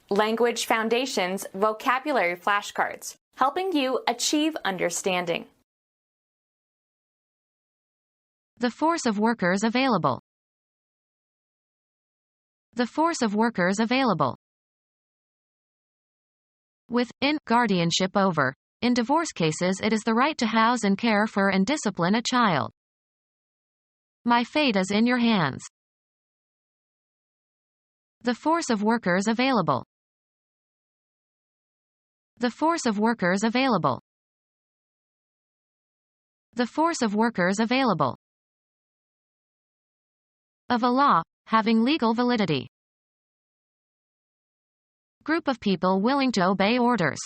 Language Foundations Vocabulary Flashcards, helping you achieve understanding. The force of workers available. The force of workers available. With, in, guardianship over. In divorce cases it is the right to house and care for and discipline a child. My fate is in your hands. The force of workers available. The force of workers available. The force of workers available. Of a law, having legal validity. Group of people willing to obey orders.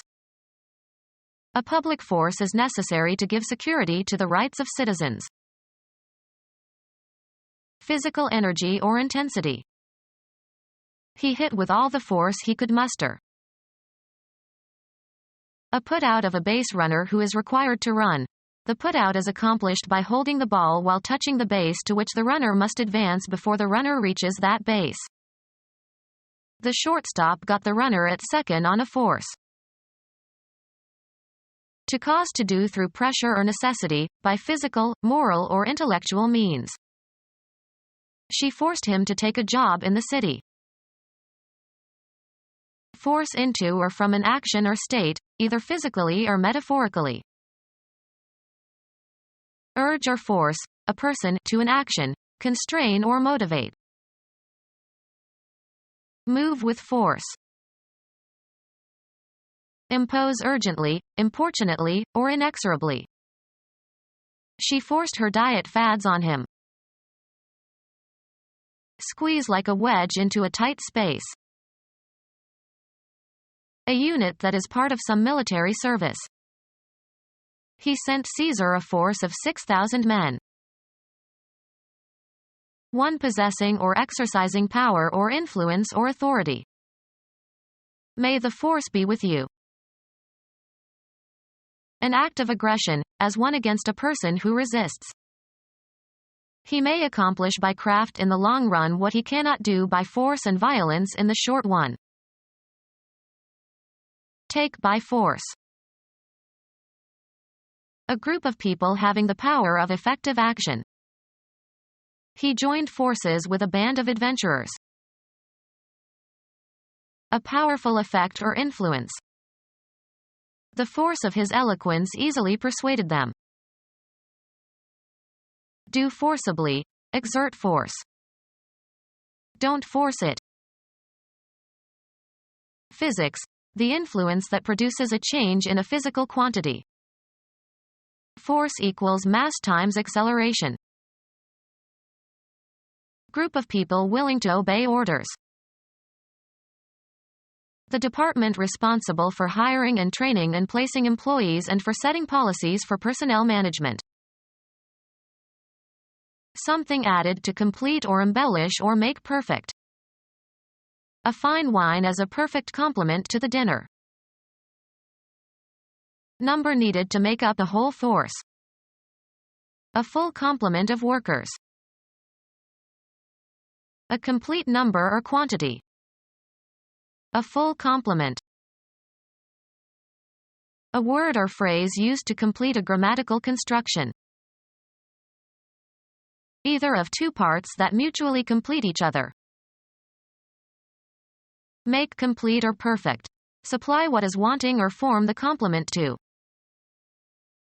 A public force is necessary to give security to the rights of citizens. Physical energy or intensity. He hit with all the force he could muster. A put-out of a base runner who is required to run. The put-out is accomplished by holding the ball while touching the base to which the runner must advance before the runner reaches that base. The shortstop got the runner at second on a force. To cause to do through pressure or necessity, by physical, moral or intellectual means. She forced him to take a job in the city. Force into or from an action or state, either physically or metaphorically. Urge or force, a person, to an action, constrain or motivate. Move with force. Impose urgently, importunately, or inexorably. She forced her diet fads on him. Squeeze like a wedge into a tight space. A unit that is part of some military service. He sent Caesar a force of 6,000 men. One possessing or exercising power or influence or authority. May the force be with you. An act of aggression, as one against a person who resists. He may accomplish by craft in the long run what he cannot do by force and violence in the short one. Take by force. A group of people having the power of effective action. He joined forces with a band of adventurers. A powerful effect or influence. The force of his eloquence easily persuaded them. Do forcibly, exert force. Don't force it. Physics, the influence that produces a change in a physical quantity. Force equals mass times acceleration. Group of people willing to obey orders. The department responsible for hiring and training and placing employees and for setting policies for personnel management. Something added to complete or embellish or make perfect. A fine wine as a perfect complement to the dinner. Number needed to make up the whole force. A full complement of workers. A complete number or quantity. A full complement. A word or phrase used to complete a grammatical construction. Either of two parts that mutually complete each other. Make complete or perfect. Supply what is wanting or form the complement to.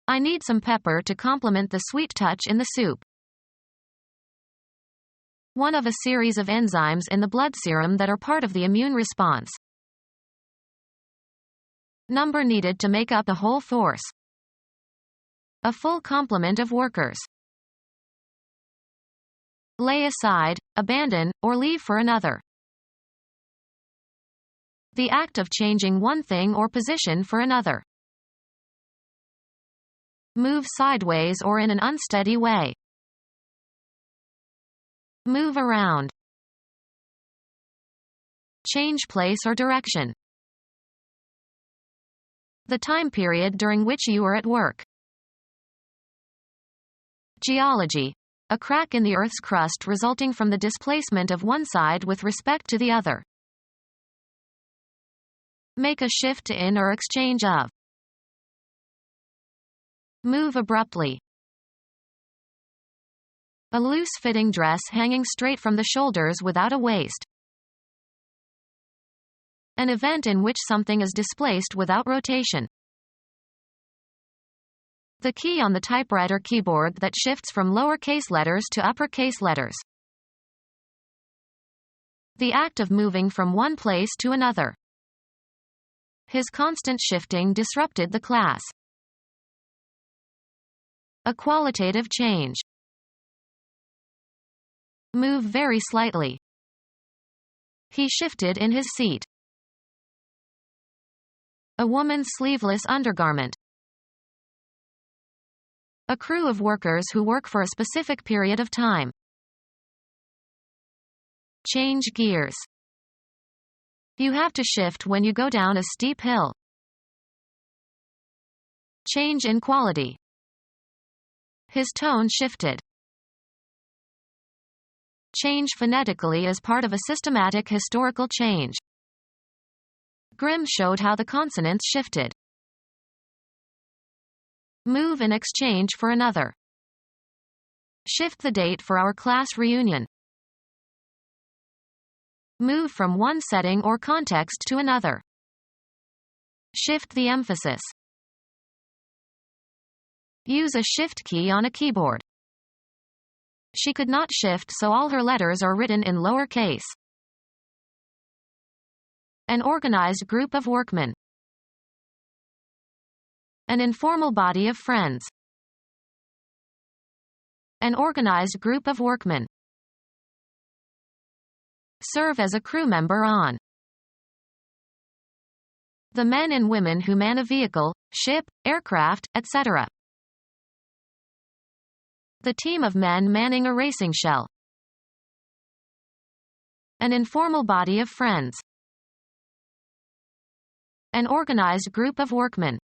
I need some pepper to complement the sweet touch in the soup. One of a series of enzymes in the blood serum that are part of the immune response. Number needed to make up the whole force. A full complement of workers. Lay aside, abandon, or leave for another. The act of changing one thing or position for another. Move sideways or in an unsteady way. Move around. Change place or direction. The time period during which you are at work. Geology. A crack in the Earth's crust resulting from the displacement of one side with respect to the other. Make a shift in or exchange of. Move abruptly. A loose-fitting dress hanging straight from the shoulders without a waist. An event in which something is displaced without rotation. The key on the typewriter keyboard that shifts from lowercase letters to uppercase letters. The act of moving from one place to another. His constant shifting disrupted the class. A qualitative change. Move very slightly. He shifted in his seat. A woman's sleeveless undergarment. A crew of workers who work for a specific period of time. Change gears. You have to shift when you go down a steep hill. Change in quality. His tone shifted. Change phonetically as part of a systematic historical change. Grimm showed how the consonants shifted. Move in exchange for another. Shift the date for our class reunion. Move from one setting or context to another. Shift the emphasis. Use a shift key on a keyboard. She could not shift, so all her letters are written in lowercase. An organized group of workmen. An informal body of friends. An organized group of workmen. Serve as a crew member on. The men and women who man a vehicle, ship, aircraft, etc. The team of men manning a racing shell. An informal body of friends. An organized group of workmen.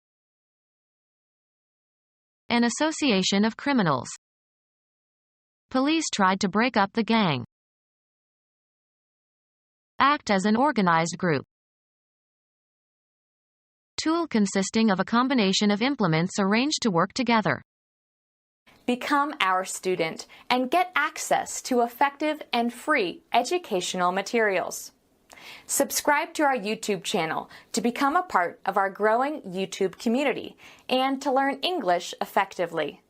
An association of criminals. Police tried to break up the gang. Act as an organized group. Tool consisting of a combination of implements arranged to work together. Become our student and get access to effective and free educational materials. Subscribe to our YouTube channel to become a part of our growing YouTube community and to learn English effectively.